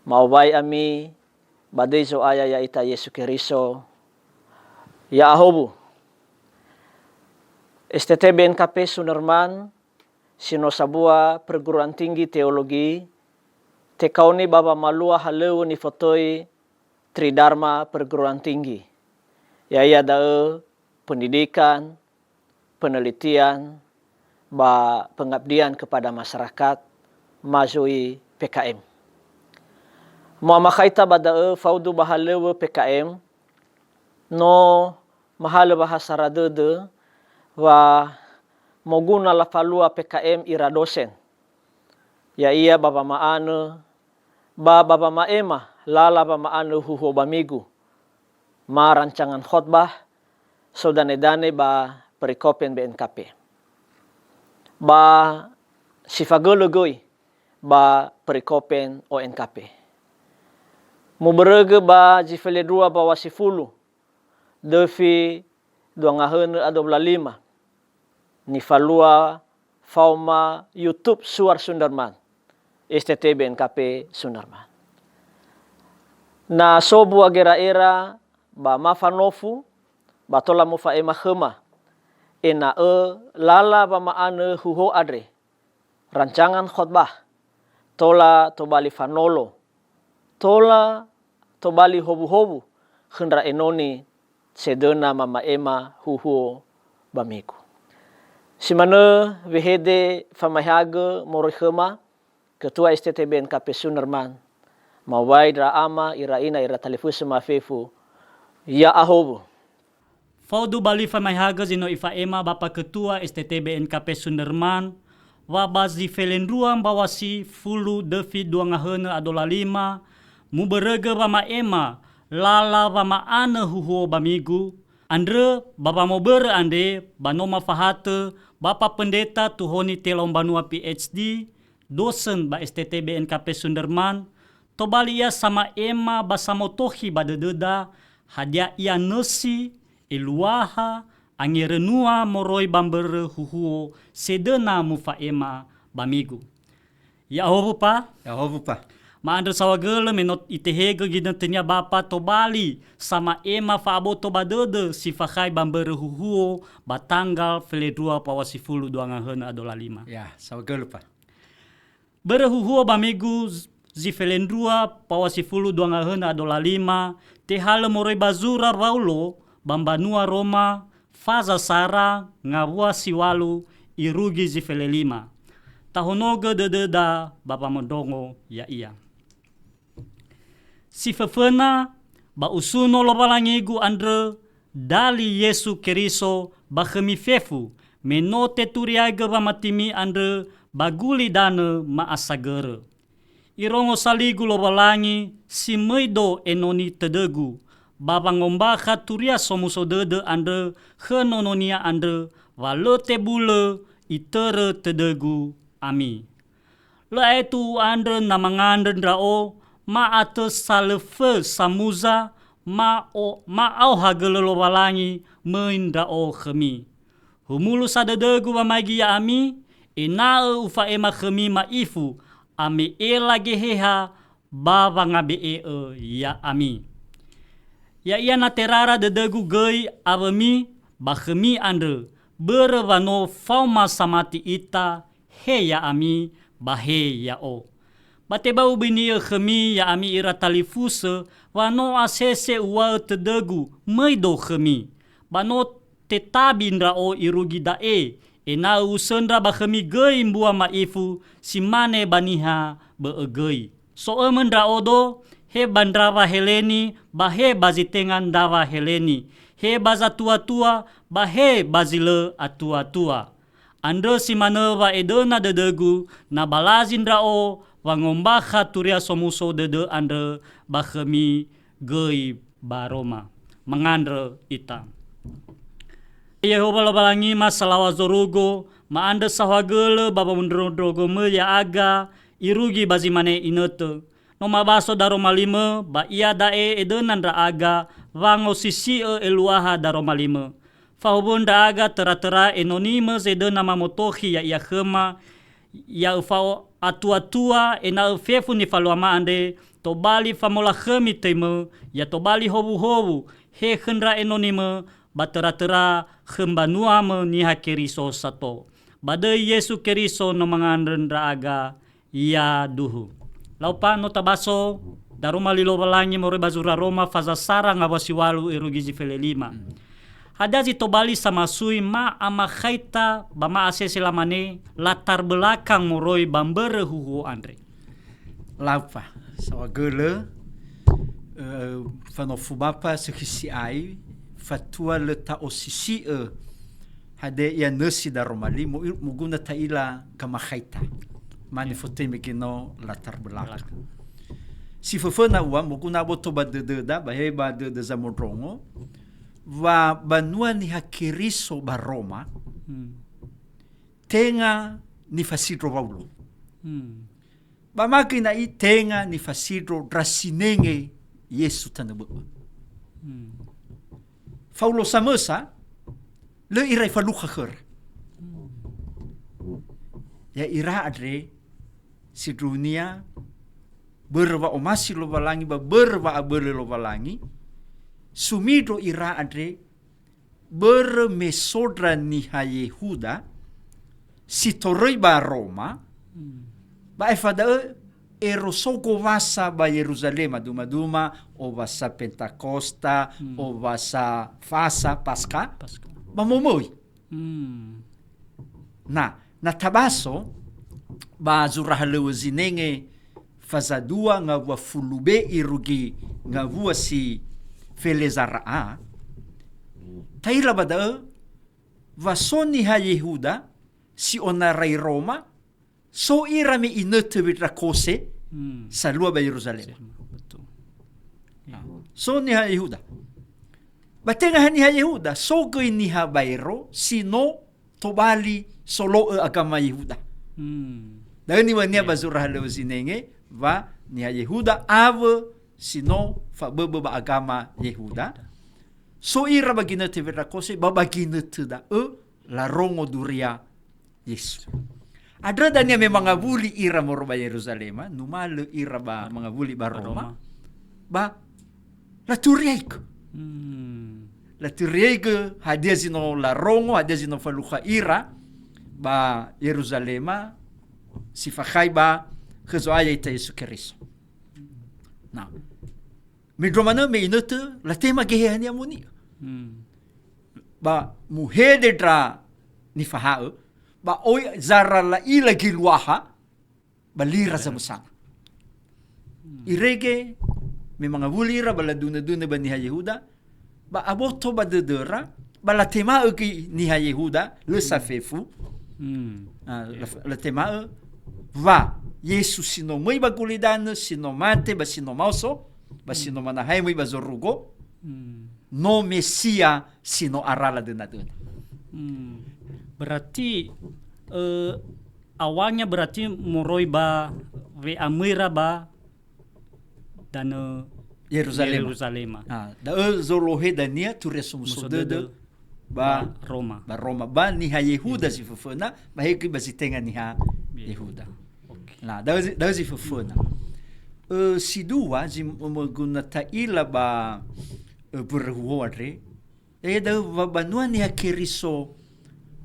Maubay ami badai so aya ya ita Yesu Keriso. Ya ahobu. STTBNKP Sunerman, sino sabua perguruan tinggi teologi, tekauni baba malua haleu ni fotoi Tridharma perguruan tinggi. Ya dae pendidikan, penelitian, pengabdian kepada masyarakat, mazui PKM. Makaita badae faudu bahaleu PKM, no mahal bahasa radede, wa moguna la falua PKM ira dosen. Ya ia baba maane, baba maema, lala baba maane huho bamigu. Ma rancangan khotbah, sodane-dane ba perikopen BNKP. Ba sifagologoi ba perikopen ONKP. Muberege ba jifeledua ba wasifulu, devi 2025. Ni falua fauma YouTube Suar Sundarman, STTBNKP Sundarman. Na sobu agera era ba mafanofu, ba tola mufa ema khema, ena lala ba maane huho adre, rancangan khotbah, tola tobali fanolo, tola tobali hobu-hobu, khendra enoni sedena mama ema huho bamiku. Simana wehede famahage morikhema, Ketua STTBNKP Sundarman, mawai dra ama ira ina ira talifusu mafefu, ya ahobu. Faudu bali famahage zino ifa ema Bapa Ketua STTBNKP Sundarman, wabazi felendruam bawasi fulu devi 2025, muberege bama ema, lala bama ane huho bamigu, andre baba mobere ande banoma fahate Bapa Pendeta Tuhoni Telom Banua PhD, dosen ba STTBNKP Sundarman, tobali ia sama ema basamotohi badededa, hadia ia nesi, iluaha, angirenua moroi bambere huhuo, sedena mufa ema bamigu. Ya ahobu pa? Ya ahobu pa. Maandre sawagele menot itehege gidentenya bapa tobali sama ema faabo tobadede si fakai bambere huhuo batanggal feledua pawasifulu 2025. Ya, sawagele pa. Bere huhuo bamigu zi felendua pawasifulu 2025 tehale moroi bazura raulo bambanua Roma faza sara ngabua siwalu irugi zi felelima. Tahonoge dededa bapa mondongo ya iya. Si fefena ba usuno lobalangigu andre dali Yesu Keriso bakhemi fefu menote turiaga bamatimi andre baguli dane maasagere. Irongo saligu lobalangi si meido enoni tedegu baba ngombaka turia somuso dede andre khenononia andre walote bule itere tedegu ami. La etu andre namangandren rao ma ate salefe samuza ma au hagelelo walangi meinda o khemi. Humulu sadedegu wamagi ya ami inae ufa ema khemi ma ifu ami ela geheha baba ngabe ya ami. Ya ia na terara dedegu gei abami ba khemi andre bere wano fauma samati ita he ya ami bahe ya o. Bateba ubini khemi ya ami ira talifuse wano asese uwa tedegu meido khemi. Bano tetabindra o irugi dae ena usendra ba khemi gei mbua maifu simane baniha beegei. So emendra odo he bandrawa heleni bahe bazitengan dawa heleni. He baza tua-tua bahe bazile atua-tua. Andre simane wa edena dedegu na balazindra o wangombakha turia somuso dede andre bakhemi gei baroma mangandre ita. Yehova lobalangi masalawa zorugo ma ande sahwagele baba mundrodrogo me ya aga irugi bazimane inete. No mabaso daro malime ba ia dae edenandra aga wango sisi eluaha daro malime. Fahubunda aga tera-tera enonime zede nama motohi ya ia khema ya ufao atua-tua ena fefu ni faluama ande to bali famola khemi teme ya to bali hobu-hobu he khendra enonime batera-tera khembanua me ni hakeriso sato bade Yesu keriso no mangandra aga ya duhu laupa no tabaso daruma lilo balangi more bazura Roma faza sara ngawasiwalu erugizi fele 5 hadazi tobali sama sui ma ama khaita bama asese lamane latar belakang moroi bambere huhu andre laupa sawa gele fanofubapa sekisi ai fatua leta osisi hade ya nasi da romali muguna taila kama khaita mani fote megino latar belakang si fofona wa muguna boto badeda baheba de zamodrongo va banua ni hakiriso ba Roma tenga ni fasidro Paulo ba makina i tenga ni fasidro drasinenge Yesu tanabu Paulo samesa le irai falucha khur ya ira adre sidrunia berwa omasi lo balangi ba berwa abele lo balangi sumido ira adre bermesodra niha Yehuda sitoroi ba Roma ba efada erosoko vasa ba Yerusalema duma o vasa Pentakosta o vasa fasa Pasca ba momoi na tabaso ba zurahalewa zinenge fazadua nga wa fulube irugi nga vua si Felezara taira bada vasoni ha Yehuda si onarai Roma so ira me inete vitra kose sa lua ba Yerusalem so ni ha Yehuda batenga hani ha Yehuda so go ni ha bairo sino tobali solo agama Yehuda dani wania bazura halo zinenge va ni ha Yehuda ave sino fa bebe ba agama Yehuda so ira bagina te vera kose ba bagina te da la rongo duria Yesu adra dania me mangavuli ira moro ba Yerusalema numalo ira ba mangavuli ba Roma ba la turiek la turiek hadia sino la rongo hadia sino falucha ira ba Yerusalema si fakhai ba khazoaya ita Yesu Kristo na midromana me inote la tema gehani amuni ba muhede dra ni faha ba oi zara la ila gilwaha ba lira sa musana irege me mga vulira ba la duna ba ni Yehuda ba aboto ba dedera ba la tema ki ni Yehuda le safefu la tema va Yesus sino moi ba kulidan sino mate ba sino mauso ba sino manahay moi ba zorugo no Mesia sino arala denadun berarti awalnya berarti moroi ba ve amira ba dan Yerusalem da zolohe dania tu resumsodede ba Roma ba ni ha Yehuda si fufuna ba heki ba si tenga ni ha Yehuda na da si fufuna si dua si maguna taila ba berhuadre da banua ni ha keriso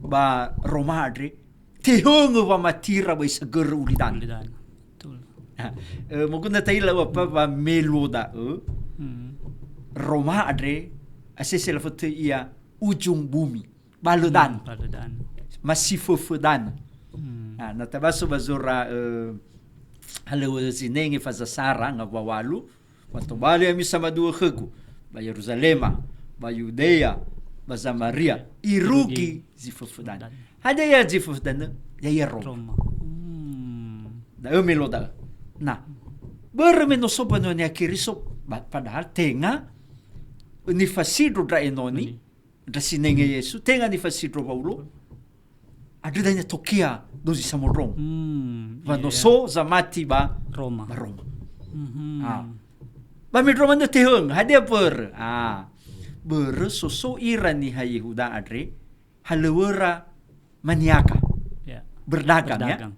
ba Roma adre tehongo ba matira ba isagur ulidan betul maguna taila ba meloda Roma adre asese la foto ia ujung bumi balodan masih fufudan na tabaso bazura halo zinenge fazasara nga wawalu watobali ami sama dua khegu ba Yerusalema ba Yudea ba Samaria irugi zifufudan hada ya zifufudan ya Roma da meloda na bermeno sopa no ni akiriso padahal tenga ni fasidro dra enoni drasinenge Yesu tenga ni fasidro Paulo ada danya tokia dozi samorong vano so zamati ba Roma ba mi Roma no tehung hadia per ber so ira ni ha Yehuda adre halewera maniaka berdagang ya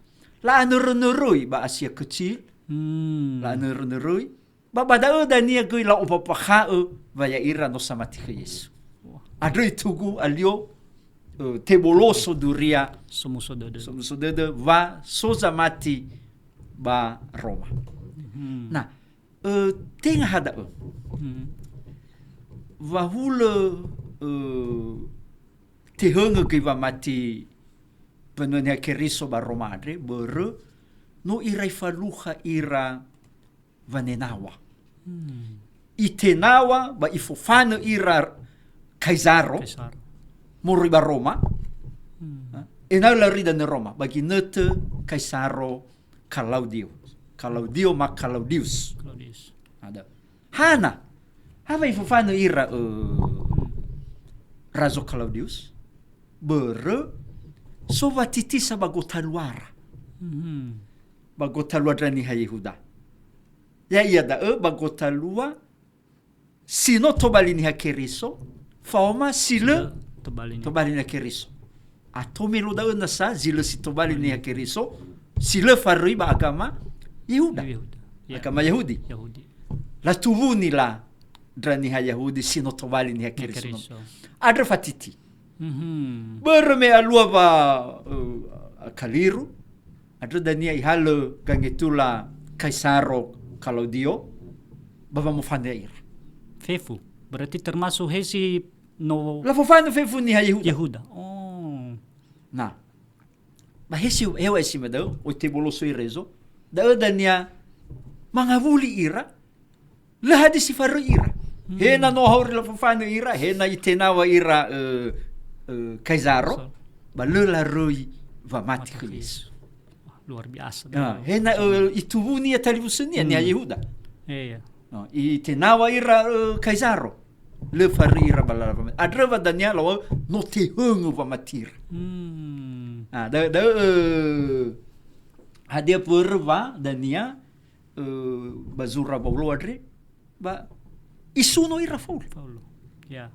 la nerui ba Asia kecil, la nerui ba badao dania gui la upapakha va ya ira no samati ke Yesu. Adre tugu alio teboloso duria somusodede va sozamati ba Roma. Nah, tengah hada va hule tehenge ke va mati penunia keriso ba Roma adre bere no irai faluha ira vanenawa. Itenawa ba ifofano ira Kaisaro. Muri ba Roma. Enau la rida ne Roma bagi nete Kaisaro Claudio ma Claudius. Ada. Hana. Hava ifofano ira Razo Claudius. Bere so vatitisa bagotaluara. Bagotalua drani ha Yehuda. Ya ia da bagotalua sino tobalini ha Keriso. Faoma sile tobalini ha Keriso. Atomelo da nasa zile si tobalini ha Keriso. Sile farui ba agama Yehuda. Agama Yahudi. La tuvuni la drani ha Yahudi sino tobalini ha Keriso. Adre fatiti. Berme alua ba Kaliru. Adre dania ihalo gangetula Kaisaro Claudio. Bava mufanda ira. Fefu. Berarti termasuk hesi no La fofano fefu ni ha Yehuda. Oh. Nah. Ba hesi hewa esi medau o teboloso irezo. Da dania mangavuli ira. Le hadisi faru ira. Hena no hauri la fofano ira, hena itenawa ira Kaisaro. Ba le la roi va mati ke Yesu. Luar biasa. Hena ituvuni ya talibusuni ni ha Yehuda. Iya. Itenawa ira Kaisaro. Le faru ira balava. Adreva dania lawa no te hungu va matir. Hadia purva dania bazura Paulo adre ba isuno ira Paulo. Ya.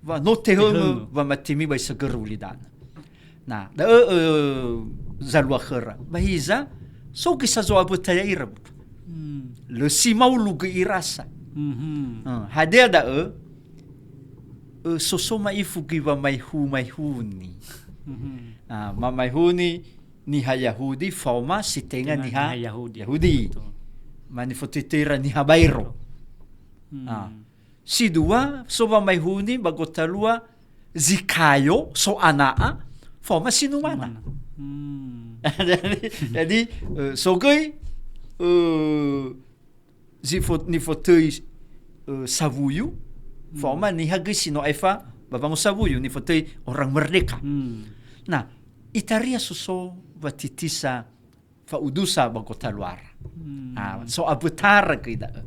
Va no te hungu va matimi ba segerulidan. Nah, zalwa khara. Bahiza so kisa zo abutaya ira. Le simaulu ge irasa. Hadia da sosoma ifugi va mai huni. Mamai huni ni ha Yahudi fauma sitenga ni ha Yahudi. Manifotitera ni ha bairo. Si dua so va mai huni bagotalua zikayo so anaa fauma sinumana. Jadi sogoi ni fotei savuyu fauma ni hagi sino efa babangu savuyu ni fotei orang merdeka. Nah, itaria suso vatitisa faudusa bagotaluara. So abutara kida.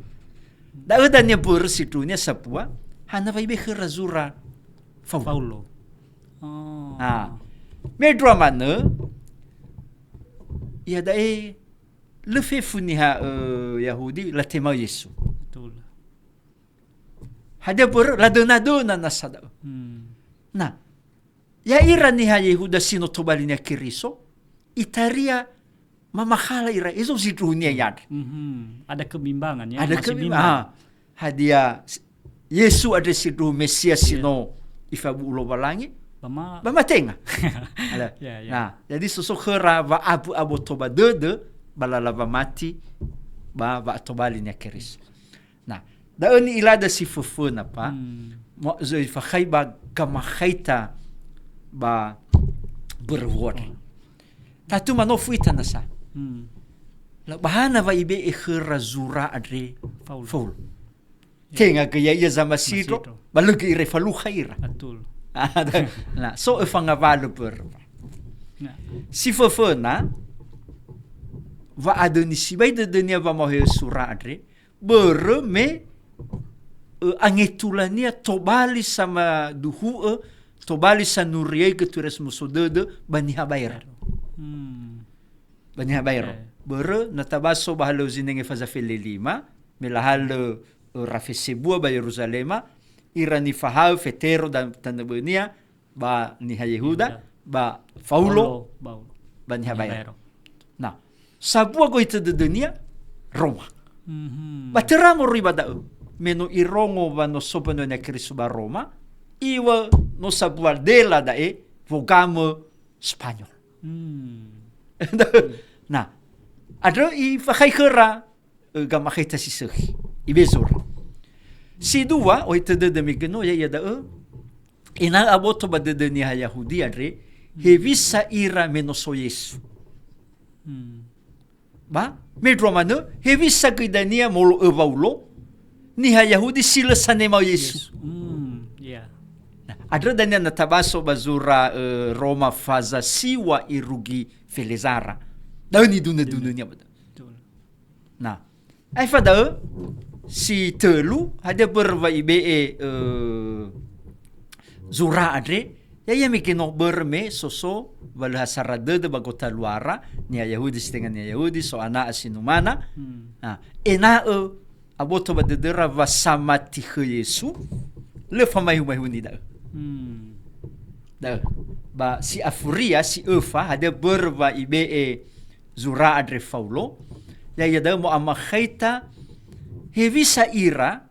Da udanya bur situnya sapua hana vai be razura Paulo. Medro mana ya dai le fefu ni ha Yahudi la tema Yesu. Betul. Hada bur la dona nasada. Nah, ya ira ni ha Yehuda sino tobalina Keriso itaria mamakhala ira izo situnya yad. Ada kebimbangan ya. Ada kebimbangan. Hadia Yesu ada situ Mesias sino ifabu ulo balangi. Bama tenga. Nah, jadi sosok khera va abu toba de balalava mati ba tobalina Keriso. Nah, da ni ilada si fufuna pa. Mo zo fa khayba kama khayta ba berword. Tatu mano fuita nasa. La bahana va ibe khera zura adre Paul. Tenga ke ya zamasito balugi ire falu khaira. Betul. Nah, so fangavalo per. Si fofona va adoni si bai de dunia va mohe sura adre ber me angetulania tobali sama duhu tobali sanurie ke tures musodede bani habaira. Bani habaira. Ber natabaso bahalo zinenge fazafele lima melahal rafesebua ba Yerusalema irani fahau fetero dan tanabenia ba ni Yehuda ba Paulo ba ni habaira. Nah, sabua ko ito dunia Roma. Mhm. Bateramo riba da meno irongo va no sopano na Kristo ba Roma, iwa no sabua dela da vogamo Spanyol. Nah, ada i fakay kera gamakita si Sehi. Ibezor. Si dua, o ito dadamigano, ya da ina aboto ba niya Yahudi adre, hevisa ira menoso Yesu. Ba? Medro mano, hevisa kidania molo evaulo, niya Yahudi sila sanema Yesu. Yeah. Ada danya natabaso bazura Roma faza siwa irugi felezara. Daw ni duna niya ba? Betul. Nah, ay fada si telu ada berva ibe zura adre ya mikino berme soso wala sarade de bagota luara ni Yahudi setengah ni Yahudi so ana asinumana. Nah, ena aboto badedera vasamati Yesu le famai ni da. Da ba si afuria si efa ada berva ibe zura adre faulo ya da mo amakhaita hevisa ira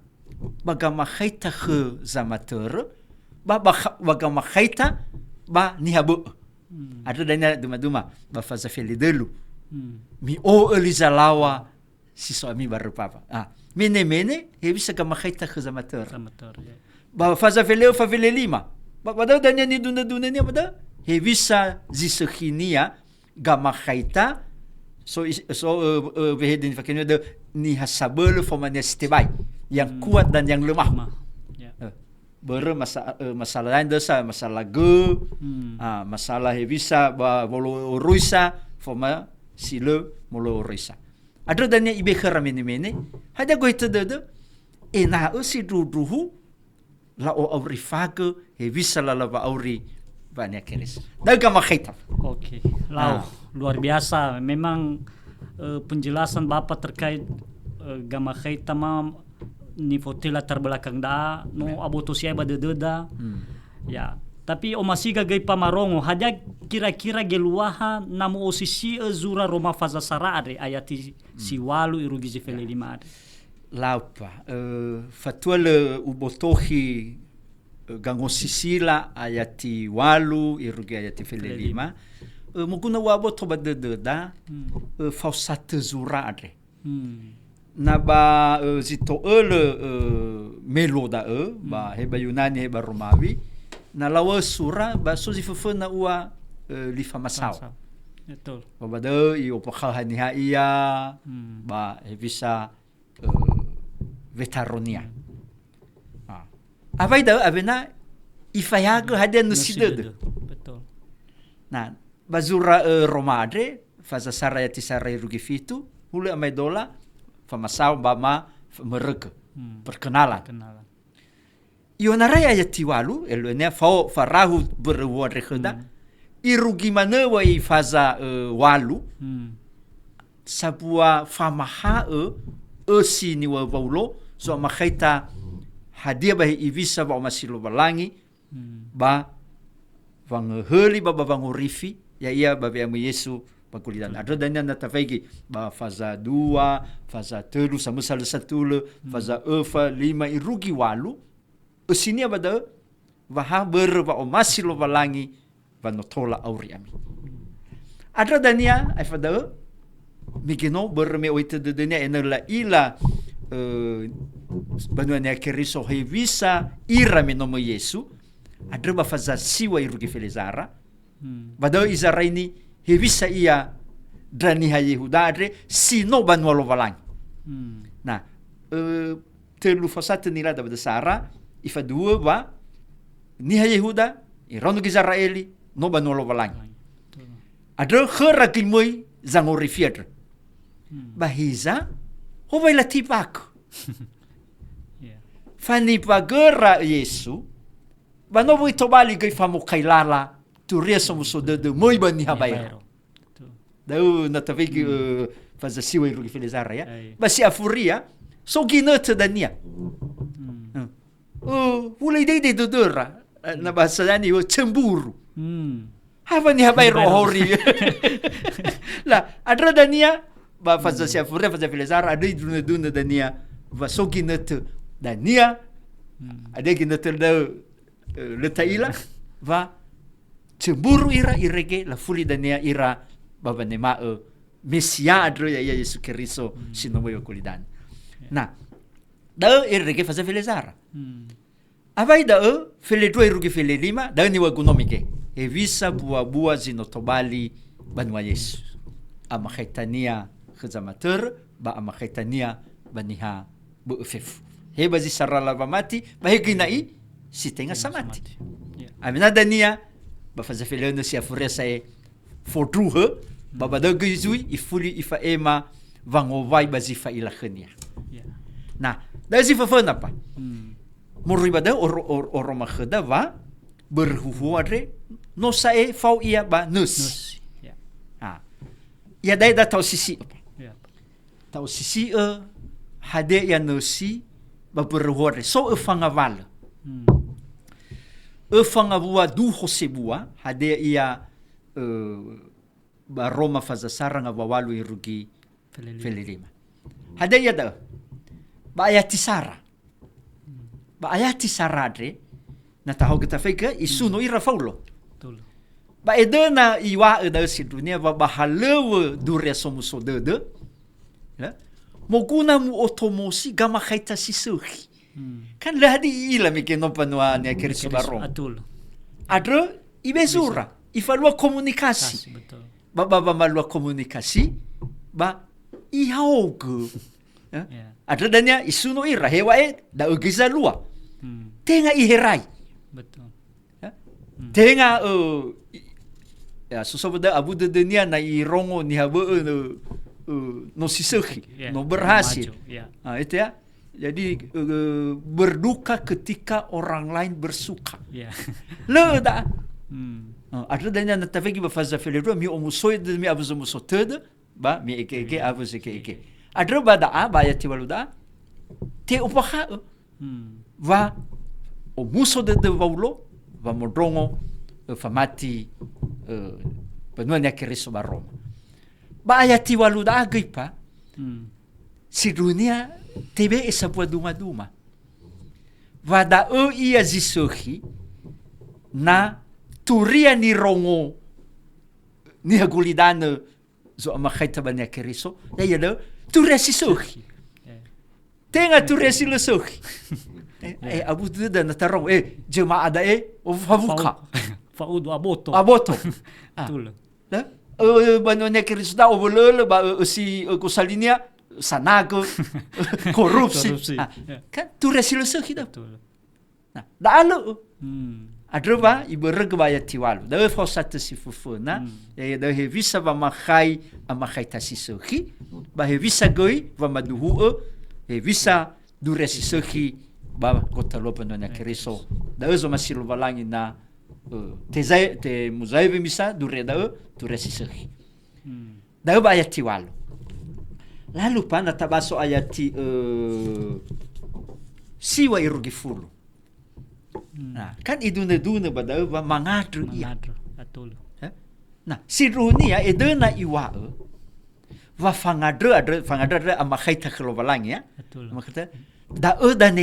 bagamakhaita ke zamater ba bagamakhaita ba nihabu ada danya duma-duma ba faza feli delu mi o elizalawa si suami baru papa mene hevisa gamakhaita ke zamater Ya. ba faza feli fa feli lima ba bada danya ni duna ni bada hevisa zisakhinia gamakhaita so behedin fakirnya ada ni hasabel formanya stebai yang kuat dan yang lemah. Ya. Masalah lain dosa, masalah masalah hevisa bolo ruisa forma sile molo ruisa. Ada dan yang ibe khara mene hada go itu de ena si duduhu la o aurifaga hevisa la lava auri banyak keris. Daga makhaita. Oke. Luar biasa. Memang penjelasan Bapak terkait gama khaita ni fotela terbelakang da no aboto siya badededa. Ya. Tapi o masiga gay pamarongo haja kira-kira geluaha namo osisi zura Roma faza sarare ayati si walu irugi fele lima. Laupa fatuale ubotohi gango sisila ayati walu irugi ayati fele lima. Muguna wabo to badededa fausate zura adre. Na ba zito meloda ba heba Yunani heba Romawi na lawa sura ba so zifefena ua lifa masau. Betul. Ba bada i opakha ni iya ba hevisa vetaronia. Avai da avena ifayaga hada nusidede. Betul. Nah, bazura Roma adre faza sarayati sarai rugi fitu hule amai dola famasau bama mereka perkenalan. Ionaraya ayati walu elone fao farahu berwa rekhda irugi mana wa faza walu sabua famaha si ni wa baulo so makhaita hadia bah ivisa ba masilo balangi ba vangheli ba vangurifi ya ia ba ya Yesu pakulidan ada danya natafegi ba faza 2 faza 3 sama salah satu faza 4 5 irugi walu usini abada vaha ber ba masilo balangi vanotola auri ami ada danya afada mikino berme oite de danya enela ila banuanya keriso hevisa ira menomo Yesu ada ba faza siwa irugi felezara badao izaraini hevisa ia drani ha Yehuda adre sino banualo valang. Nah, telu fasate nila da badasara ifa dua ba ni ha Yehuda ironu Israeli no banualo valang. Ada khara kilmoi zangorifiadre. Bahiza hobai latipak. Fani pagera Yesu banobo itobali gai famu kailala turia somuso de moi bani habairo. Dau natavegi faza siwa irugi felezara ya. Basi afuria so ginata dania. Hulai dei dodora na bahasa dani cemburu. Hava ni habai rohori. La adra dania ba faza sia fure faza filezar ada duna dania va soki net dania ada gina da letaila va cemburu ira irege la fuli dania ira baba nema Mesia adro ya Yesu Keriso sinomoyo kulidan. Nah, da irege faza filezar. Abai da fele 2 rugi fele 5 da ni wagunomike. E visa bua zinotobali banwa Yesu. Amakhaitania khazamater ba amakhaitania baniha bu ufef. Heba zi sarala bamati ba heginai sitenga samati. Amina dania ba faza fele no sia furesa e fodruhe ba ba da gizui ifuli ifa ema vangovai ba zi fa ilakhania. Nah, da zi fa fana pa. Moribada oro makhada va berhuhuare no sae fau ia ba nus. Ya dai da tau sisi. Tau sisi hade ya nusi ba berhuare so fangaval. Fangavua du hosebua hade ia ba Roma fazasara nga wawalu irugi felelima. Hade ya da ba ayati sara. Ba ayati saradre na tahu kita fika isuno ira faulo. Ba edena iwa eda si dunia ba bahalewe dure somuso dede. Ya. Moguna mu otomosi gama khaita sisuhi. Kan lahadi ila mike no panua ne kerisi barom. Atul. Adro ibezura, ifalua komunikasi. Ba malua komunikasi ba ihaugu. Ya. Adro danya isuno ira hewae da ugiza lua. Tenga iherai. Betul. Ya? Tenga ya susoboda abu de dunia na irongo ni habe no sisuhi, no berhasil. Itu ya. Jadi berduka ketika orang lain bersuka. Le da. Adro danya na tafegi ba faza felero mi omusoi de mi abuzo musotede ba mi eke abuzo eke. Adro ba da ba ya tiwaluda. Te upaha va o muso de vaulo va modrongo famati penua nia Keriso baroma ba ayati waluda agipa si dunia tebe esa pua duma va da ia zisohi na turia ni rongo ni hagulidane zo amakhaita ba nia Keriso ya do turia sisohi tenga turia silosohi abu da na tarong jemaah da o favuka Faudu aboto. Betul. Banonya Keriso da o bolole ba si kusalinia sanago korupsi. Kan tu resolusi kita. Nah, da alo. Adrova ibereg ba ya tiwalu. Da fa satu si fufuna. Da he visa ba makhai amakhai tasisoki. Ba he visa goi ba maduhu he visa du resisoki ba kota lopan na Keriso. Da zo masilo balangi na te muzaive misa du reda tu resisoki. Da ba ayati walu. Lalu pa natabaso ayati siwa irugi fulu. Nah, kan idune ba da ba mangadru iya. Betul. Nah, si runia edena iwa va fangadre amakhai takhlobalang ya. Betul. Makata da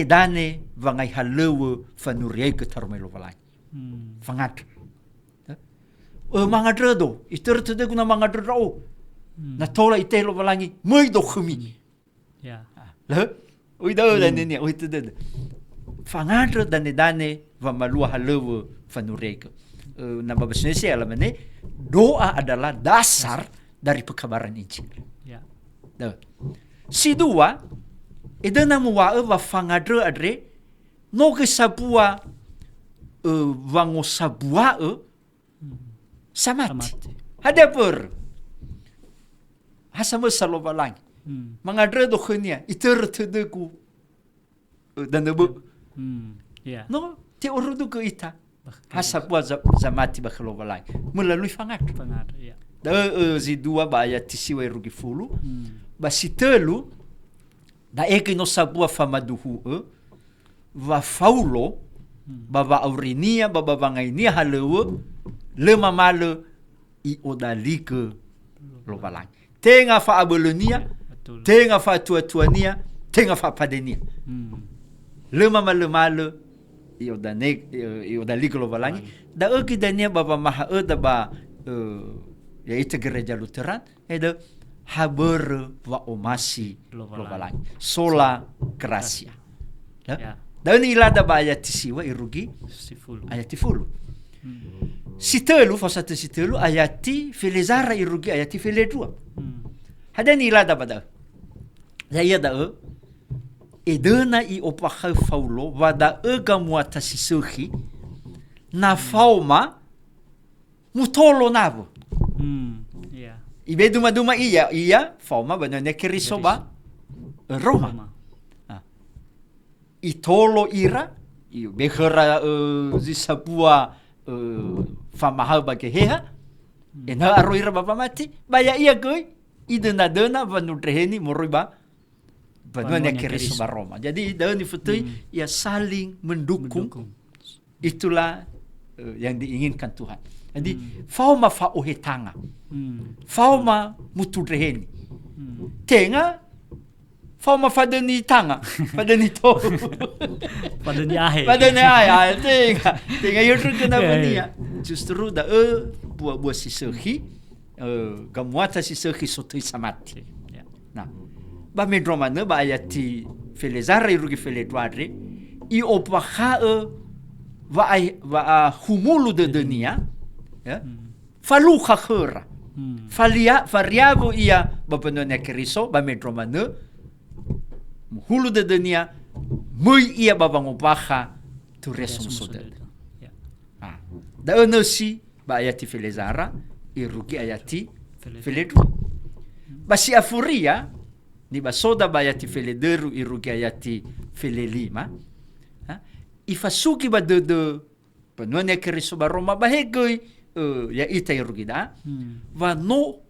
dane vangai halewe fanuriai ke tarmelo balai. Fangat. Mangadre do, ister tede kuna mangadre do. Na tola itelo balangi, moi do khumi. Ya. La, uida dane ni, uida. Fangadre dane va malua halewe fanuriai ke. Na babasnesi alamane doa adalah dasar dari pekabaran Injil. Ya. Si dua edena mua va fangadre adre no ke sabua vango sabua samati. Ada per hasama salobalang. Mangadre do khania iter tedeku dan debu. Ya. No te orudu ke ita. Hasabua zamati bakhlobalang. Melalui fangat. Ya. Da zi dua ba ya tisiwa rugi fulu. Ba sitelu da eke no sabua famaduhu va faulo baba aurinia baba bangainia halewe le mamale I odali ke lovalangi. Tenga fa abolonia, Betul. tenga fa tua-tuania, tenga fa padenia. Le mamale I odali ke lovalangi. Da eki dania baba maha da ba ya ita gereja Lutheran eda haber wa omasi lovalangi. Sola gracia. Ya. Da ni ilada ba ayat siwa irugi Sifulu. ayat 10. Sitelu fasatu sitelu ayati filezara irugi ayati filedua. Hada ni ilada pada. Saya da edena I opakha faulo wada gamuata sisuhi na fauma mutolo nabo. Ya. Ibe duma iya fauma banane keriso ba Roma. Itolo ira I behera zisapua famahal bagi heha ena aroira bapa mati baya iya goi idena dena vanudreheni moriba banone keriso ba Roma. Jadi daun ifutui ya saling mendukung. Itulah yang diinginkan Tuhan. Jadi fauma fauhetanga. Fauma mutudreheni. Tenga fauma fadeni tanga, fadeni to. Pada ni akhir. Fadeni ay tenga yurun kenapa ni ya? Justru da buah sisehi gamuata sisehi sotoi samati. Ya. Nah, ba medromane ba ayati felezare rugi feledwadre I opaha va humulu de dunia ya. Falu khara. Variavo ia ba penone keriso ba medromane hulu de dunia muy ia babang opaha tu resum sodel. Ya. Da onosi ba ayati felezara irugi ayati feledu. Basi afuria ni basoda ba ayati felederu irugi ayati felelima. Ifasuki ba de penuane keriso ba Roma ba hegoi ya ita irugi da. Va no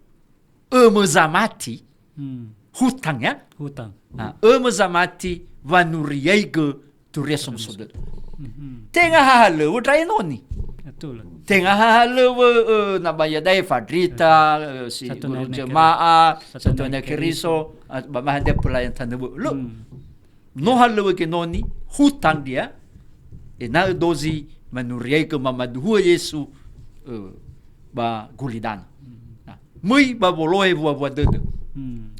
emezamati hutang ya. Hutang. Emezamati va nuriaiga tu resum sodel. Tenga halo udrai noni. Betul. Tengah halo nabaya dai fadrita si Satu guru nenek jemaah Satu satu nenek nenek keriso bama hade pelayan tanebu lo no halo ke noni hutang dia na dozi manuriai ke mamadu Yesu ba gulidan mui ba boloe buah dede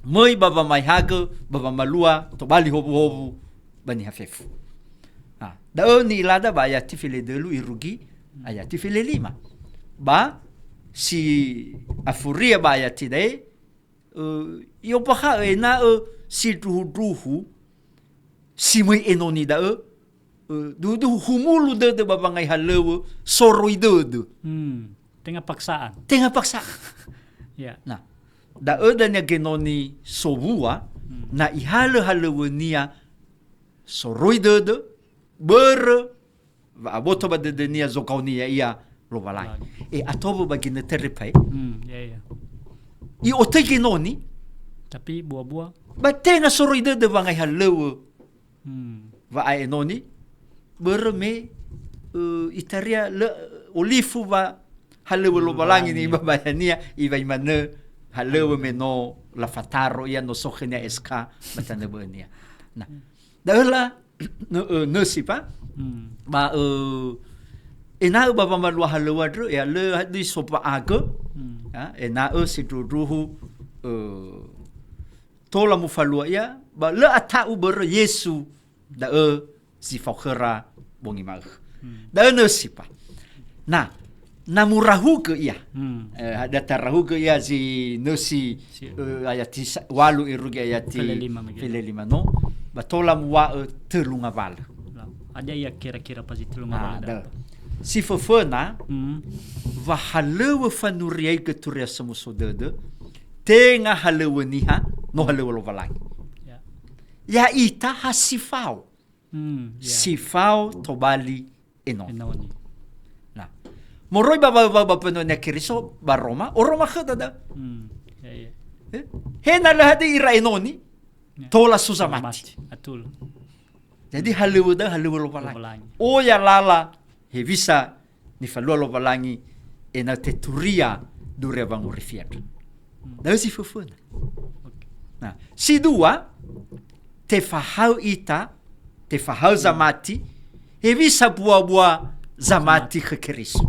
mui ba mai haga ba malua to bali hobu bani hafefu da ni ilada ba ayati file delu irugi ayati file 5 ba si afuria ba ayati dai yo paha na si duhu si mui enoni da du humulu de ba bangai halewo soroi de Tengah paksaan. tengah paksa Ya. nah da nya genoni sobua na ihale halewo nia soroi de ber aboto ba de nia zokaunia ia lobalai atobo bagina terrepai Ya. I oteki noni Tapi buah-buah. ba tenga soroi de bangai halewo va ai noni berme itaria le olifu va halewo lobalangi ni babayania iba imane halewo meno la fataro ia no sokenia eska batane benia nah dahla no sipa ba ena baba malwa halewa dro ya le di sopa aga ena sidruhu tola mu falua ya ba le atau ber Yesu da si fakhera bongi mag da no sipa nah namurahu ke ia ada tarahu ke ia si nosi ayati walu irugi ayati file 5 no batola mu wa telunga val Ada ya kira-kira pasti telunga ada si fofona va halewa fanuriai ke turia semusodede tenga halewa niha no halewa lovalangi ya ita hasifau sifau tobali enon Enoni. nah moroi baba penone keriso ba Roma o Roma khada Ya. hena la hadi ira enoni tola susamati Atul. jadi halewa lovalangi Lovalangi. o ya lala he visa ni falua lovalangi na te turia dure bang rifiat. Dau si fufuna. Nah, si dua te fahau ita, te fahau zamati, e visa buah-buah zamati ke Keriso.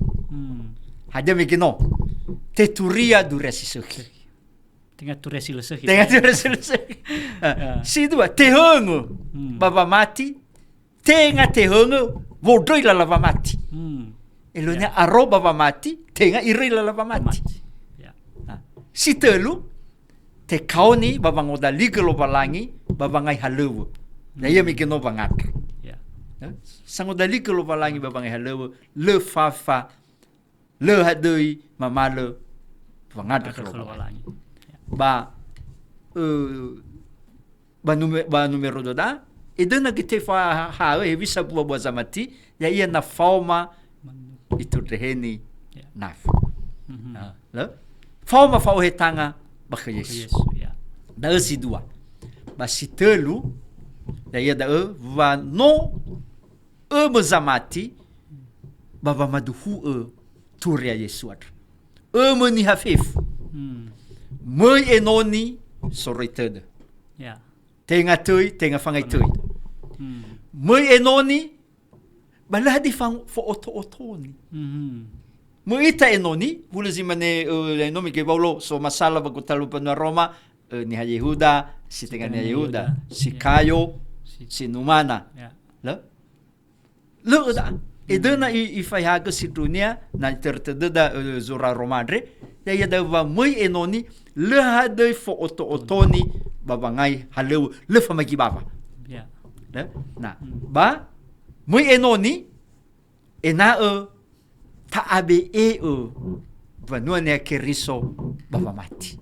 Hada megino. Te turia dure si soki. Tengah tu resi lesah. Tengah tu resi. Si dua te hongo baba mati, tengah te hongo vodoi la lava mati. Elonya aro baba mati, tengah iri la lava mati. Si telu te kauni baba ngoda ligelo balangi baba ngai haluwu. Na ia megino bangat. Sangoda ligelo balangi baba ngai haluwu le fafa le hadui mamalo bangat kalau balangi. Ba numero doda e dana que te fa e visa buah zamati ya ia na forma itu reheni naf la forma fa hetanga ba Yesu da si dua ba si telu ya ia da va no zamati baba maduhu turia Yesu meni hafif Mui enoni sorrited. Tenga tui, tenga fangai tui. Mui enoni bala di fang fo otoni. Mui ita enoni, bula zimane nomi ke baulo so masala bago talupan na Roma ni Yehuda, si tenga ni Yehuda, si Kayo, si Numana. La? Lo da. Edena i faihaga si dunia na tertededa zora romadre ya ia dava mui enoni le hadai fo otoni babangai halu le famagi baba na ba mui enoni ena ta abe vanua ne Keriso baba mati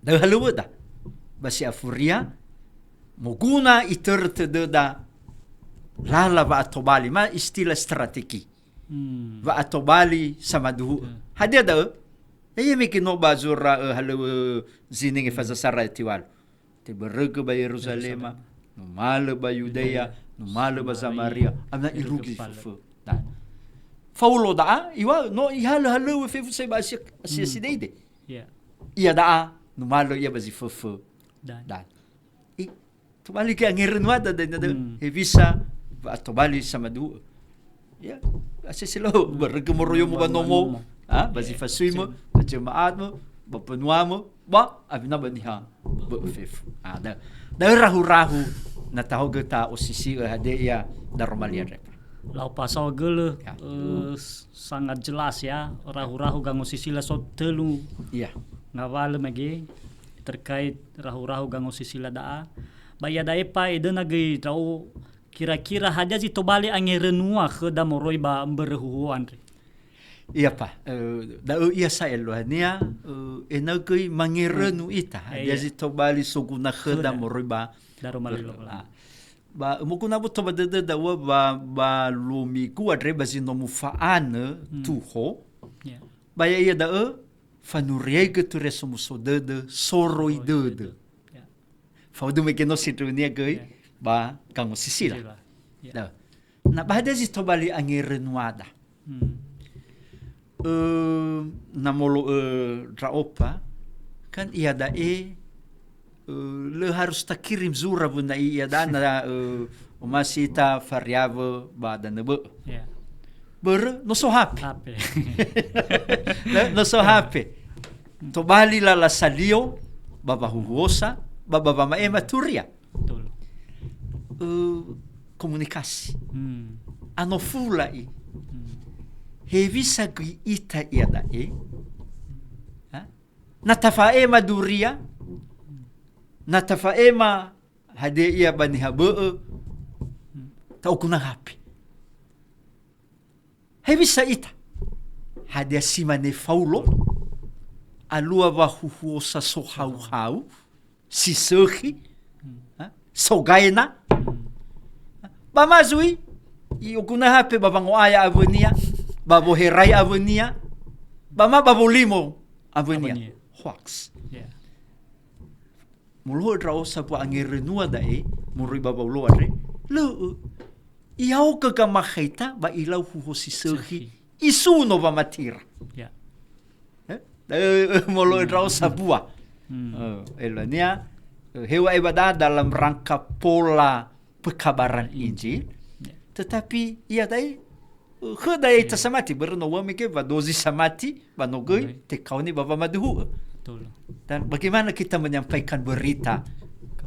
da halu da basi afuria moguna i tertededa lala va atobali ma istilah strategi va atobali sama duhu hadia da ia mikino bazura halu zininge faza sara tiwal te berge ba Yerusalem no mal ba Judea no mal ba Samaria amna irugi fu da faulo da iwa no halu fe se ba si deide ia da no mal ia ba fu da i tu bali ke ngirnuada da e visa atobali sama du ya asisilo bergemoroyo mo banomo basi fasuimo jemaatmo bapenuamo ba abina baniha befef da rahu na tahu geta osisi hade ya normalia rep lau pasal gele sangat jelas ya rahu gang osisi la so telu ya ngawale magi terkait rahu gang osisi la daa baya daepa edena ge tau kira-kira haja si tobali ange renua ke da moroi ba berhu andre. Iya pa. Da iya sa elohania enagui mangirenu ita. Haja si tobali soguna ke da moroi ba daromali ba mukuna bu toba de da ba lumi ku adre ba sinomu faane tuho. Ba ya da fanuriege tu resumu so de soroi de. Fa du me que no situnia goi ba kango sisila. Na bahada si tobali angi renuada. Na molo raopa kan ia da le harus ta kirim zura bunda ia da na masita variable ba da nebe. Ber no so happy. No so happy. Tobali la salio baba huosa baba maema turia. Komunikasi ano fula he visa gui ita ia da na tafaema duria na tafaema hade ia bani habe tau kuna happy he visa ita hade simane faulo alua va huosa so hau si soki sogaina bamazui iukuna hape babango aya avunia babo herai avunia bama babolimo avunia hoax mulu drau sapu angirenua dae muri babaulo are lu iau ke kamakhita ba ilau huhosi sehi isuno ba matira. Ya. Molo rau sabua. Elania hewa ibadah dalam rangka pola pekabaran Injil. Tetapi ia dai kedai tersamati berno wami ke dozi samati banogoi te kau ni bapa maduhu. Betul. Dan bagaimana kita menyampaikan berita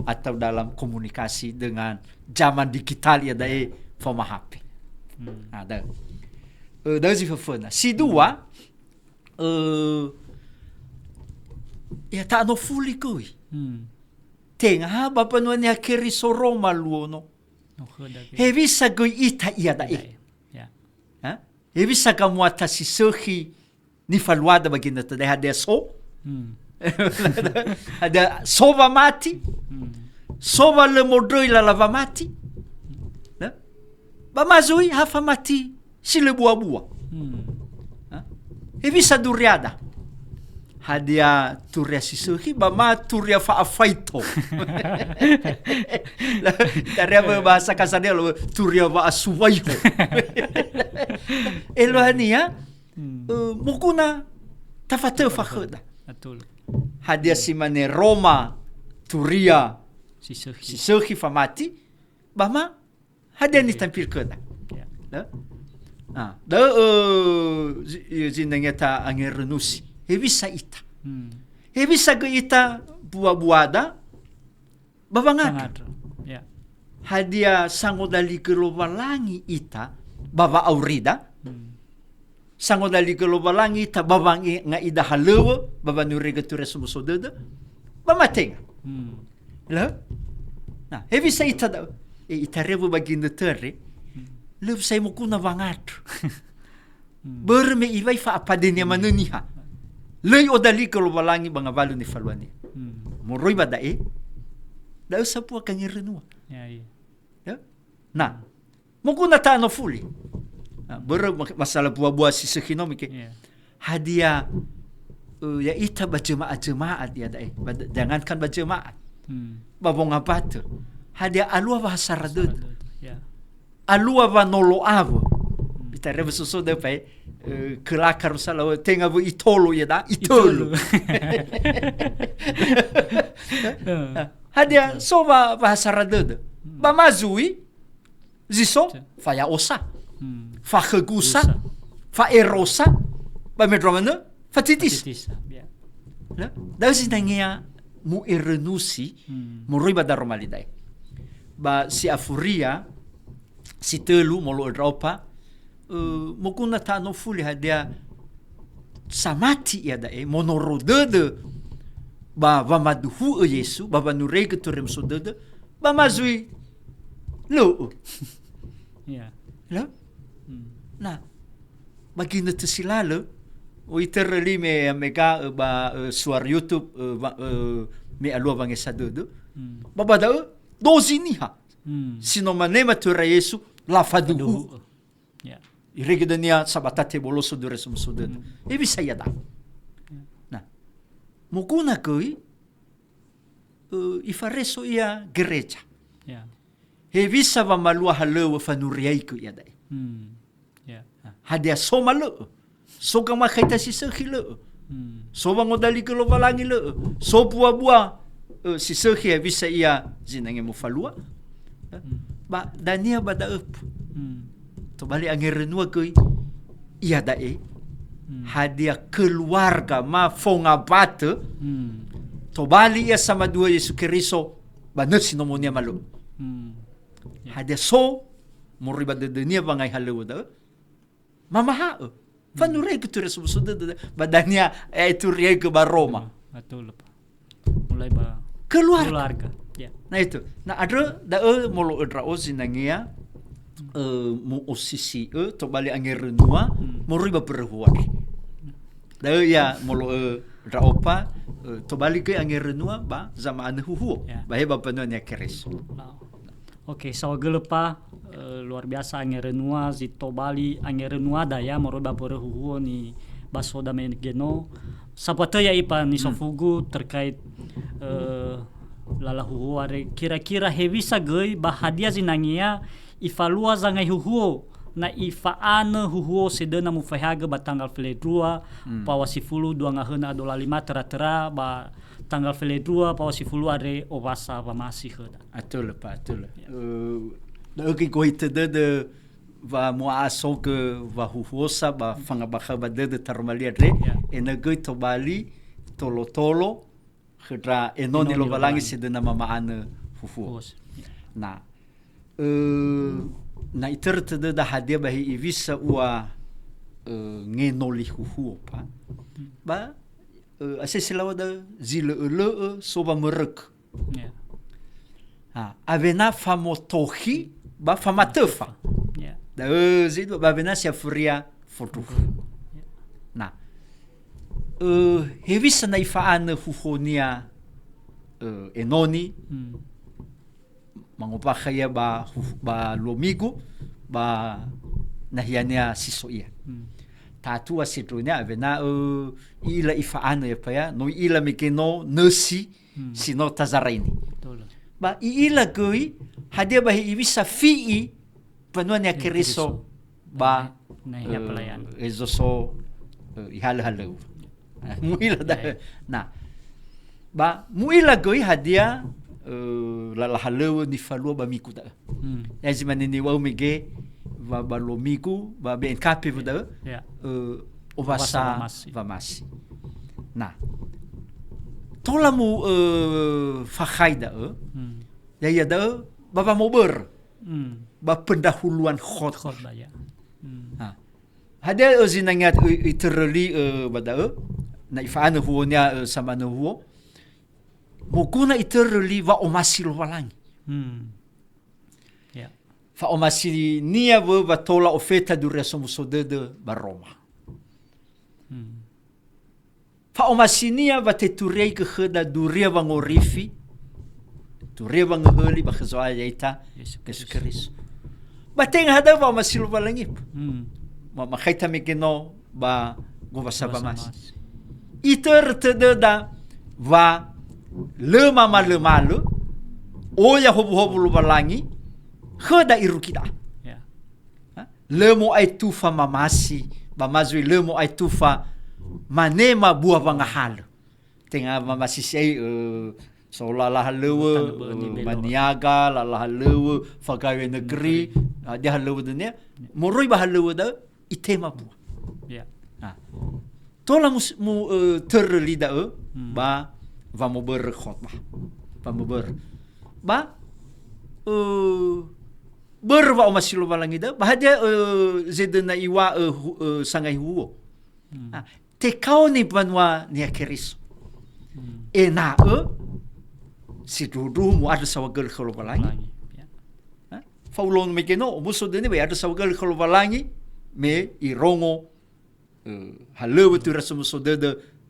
atau dalam komunikasi dengan zaman digital ya dai forma HP. Ada. Dari fafuna. Si dua ya tak no fully koi. Tengah bapa no ni akiri soroma luono. Hevi sagoi ita ia dai. Hevi sagamu atasi sehi ni faluada bagina tadai hade so. Ada sova mati. Sova le modroi la lava mati. Ba mazui hafa mati si le buah-buah. Hevi saduriada. Hadia turia sisuhi bama turia faafaito. Taria bahasa kasarnya lo turia va asuwayo. Elohania mukuna tafate fakhda. Betul. Hadia simane Roma turia Sisuhi. sisuhi famati bama hadia ni tampil kada. Zinangnya ta angerenusi. Hebisa ita. Hebisa ke ita buah-buada babangat. Ya. Hadia sangodali kelobalangi ita baba aurida. Sangodali kelobalangi ita babangi nga ida halewa baba nurega ture sumusodeda. Bamateng. Lah. Nah, hebisa ita da ita revo baginda tere. Lep sai mukuna bangat. Berme iwai fa apadenya manuniha. Lei odali kalau balangi banga balu ni faluani. Moroi badae. Da usapua kangirenua. Ya. Nah, mukuna ta no fuli. Masalah buah-buah si sekhinomi ke. Hadiah ya ita berjemaat-jemaat ya dae. Jangankan berjemaat. Babong apa tu? Hadiah alua bahasa radud. Alua va nolo avo. Kita rebe susu depai kelakar salah tengah bu itolo ya da itolo. Hadia soba bahasa radud. Ba mazui ziso fa ya osa. Fa khegusa fa erosa ba medromana fa titis. Lah, dah sinangnya mu erenusi mu riba daromalidai. Ba si afuria si telu molo Europa mukuna ta no fuli hadia samati ya dae monorodede ba maduhu Yesu ba nurege turem sodede ba mazui lo Ya. Lah. Nah, bagina tesilalo o iterli me mega ba suar YouTube me alua bange sadodo ba bada dozini ha sino manema tura Yesu la faduhu. Ya. Irigidania sabatate boloso dure sumsudet. Ibi saya dah. Nah, mukuna koi ifareso ia gereja. Ya. Hevisa va malua halewa fanuriai ku ia dai. Ya. Hadia soma lo. So kama kaita si sehi lo. So bangodali ke lo balangi lo. So buah-buah si sehi hevisa ia zinange mufalua. Ba dania bada up. To balik angin renua koi ia dae hadiah keluarga ma fonga bate to balik ia sama dua Yesus Kristo banget sinomonia malu hadiah so moriba de dunia bangai halu da mama ha fanure ke tu resu de badania itu rie ke Roma Betul Pak. Mulai ba keluarga. Ya. Nah itu nah ada da molo edra ozinangia mu osisi to balik angin renua moriba perhuan da ya molo raopa to balik ke angin renua ba zaman huhu ba heba penuhnya keris. Oke, sawagelepa luar biasa angin renua zito bali angin renua da ya moriba perhuan ni basoda menegeno sapata ya ipa ni sofugu terkait lalahuhu are kira-kira hevisa gei bahadia zinangia ifalua zangai huhuo na ifaana huhuo sedena mufahaga ba tanggal feledrua pawasifulu dua ngahena adola lima tera-tera ba tanggal feledrua pawasifulu are ovasa ba masih heda. Atul pa atul. Oke ko de va moaso ke va huhosa ba fangabakha ba de tarmalia re enagoi to bali tolo khedra enoni lo balangi sedena mama ana huhu. Na na iter da hadia bahi ivisa ua ngenoli huhu pa ba asesilawa da zile soba merek avena famotohi ba famatefa da zido ba vena sia furia fotu na hevisa na ifaana huhonia enoni mangupakaya ba lomigo ba nahiania sisoia tatua situnya avena ila ifaana ya pa ya no ila mikeno nasi sino tazaraini ba ila goi hadia bahi ibisa fi panuan ya keriso ba nahia pelayan ezoso ihal-halu muila da na ba muila goi hadia lalahalu ni falua ba miku da yazimani ni wau mige ba lo miku ba ben kapi da ovasa vamasi na tolamu fakhaida ya da baba mober ba pendahuluan khot ba ya hada zinangat iterli bada na ifana huonya sama na huo mukuna iterli va omasil walang ya fa omasi nia va tola ofeta dureso musodede baroma fa omasi nia va teturei ke kheda duria va ngorifi duria va ngeheli ba khzoa yaita Yesus Kristus bateng hada va omasil walang ip ma khaita mekeno ba govasa ba mas iter tededa va le mama oya hobu lu balangi khada irukida ya le mo ai tufa mamasi ba mazui le mo ai tufa manema buah bangahal tenga mamasi sei sola la halewe maniaga la halewe fagawe negeri dia halewe dunia moroi ba halewe da itema buah ya tola mu terli da ba va mo ber khotbah va mo ber ba ber va masilo balangi da ba dia zedena iwa sangai huo te kau ni panwa ni akeris ena si dudu mu ada sawagal kholo balangi faulon me keno muso de ne ada sawagal kholo balangi me irongo halewe tu rasu muso de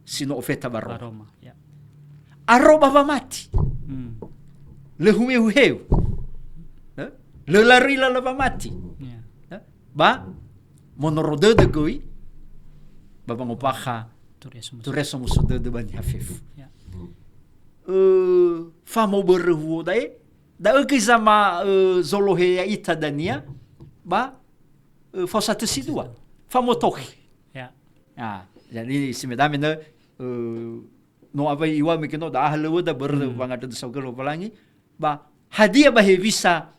sino ofeta baroma ya arroba va mati le hueu le lari la va mati ba monorode de goi ba bangopaha tu reso muso de bani hafif famo berhu dai da ke sama zolohe ya ita dania ba fosa tesidua famo toki ya jadi simedame no abai iwa mikino da ahlewa da ber bangada saugal balangi ba hadia ba visa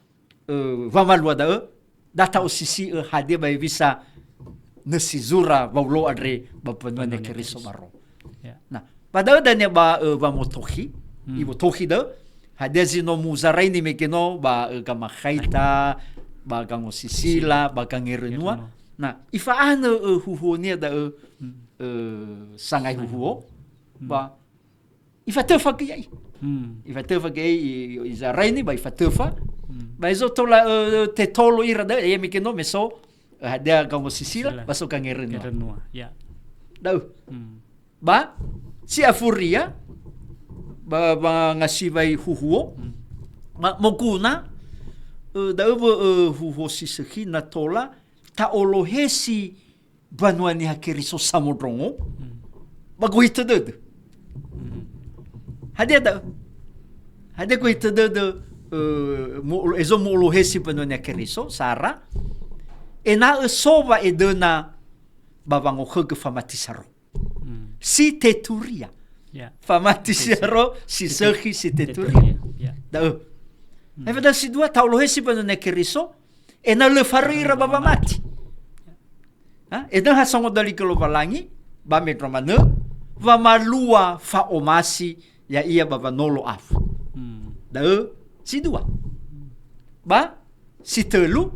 vamalwa da data osisi hadia ba visa nesizura baulo adre ba penwane keriso baro na pada danya ba motohi ibu tohi da hadia zino muzaraini mikino ba kama khaita ba kang osisila ba kang irenua na ifaana huhunia da sangai huhuo ba ifatefa kiyai ifatefa kiyai izaraini ba ifatefa ba izo tola te tolo ira da ya mikino meso ada kang sisila baso kang irenua ya dau ba si afuria ba ngasibai huhuo ma mokuna da huhuo sisihina tola ta olohesi banuani hakeriso samodrongo bagoita dede hade goita dede ezo mo olohesi banuani hakeriso sara na soba edena babango ke famatisaro. Si teturia. Ya. Famatisaro si serhi si teturia. Ya. Da. Eva si dua taulo hesi pano ne keriso na le farira baba mati. Na hasongo dali ke lovalangi ba metromane va malua fa omasi ya ia baba nolo af. Da si dua. Ba si telu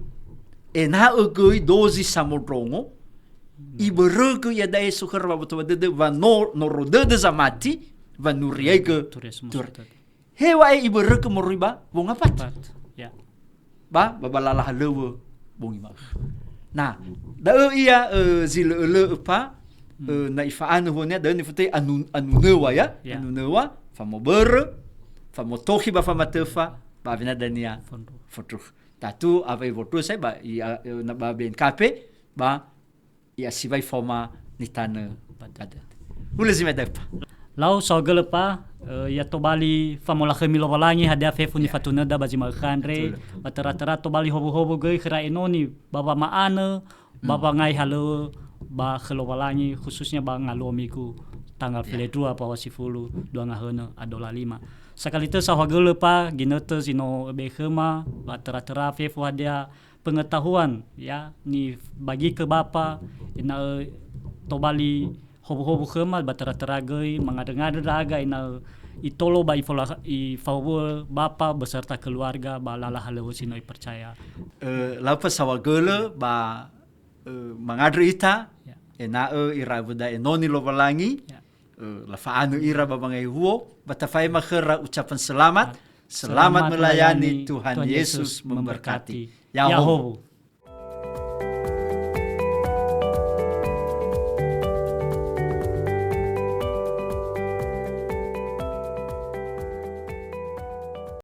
na goi dozi samodrongo iberege ya da Yesu kerba betul betul va no rode de zamati va nuriege tur. Hewa iberege moriba bong apat. Ya. Ba babalalah lewe bong ima. Nah, da ia zile pa na ifaan honya da ni fute anu newa ya, anu newa fa mo ber fa mo tohi ba fa matefa ba vina dania foto. Tatu ava votu sai ba na ba ben kape ba ia sivai forma nitana pada. Ule zime depa. Lau so gelepa ya to bali famola khemi lovalangi hadia fefu ni fatuna da baji makhanre batara-tara to bali hobo-hobo gei khira enoni baba maana baba ngai halo ba khlovalangi khususnya ba ngalomiku tanggal 2 pa wasifulu 2 ngahana adola 5 sakali teu sahwa gelepa ginete sino bekhema batara-tara fefu hadia pengetahuan ya ni bagi ke bapa ina to bali hobo-hobo khema batara-tara gei mangada-ngada raga ina itolo ba ifawol bapa beserta keluarga ba lala halewo sinoi percaya. Lapa sawagele ba mangadri ita ena ira buda enoni lovalangi la faanu ira babangai huo batafai makhera ucapan selamat melayani Tuhan Yesus memberkati. Yahobo.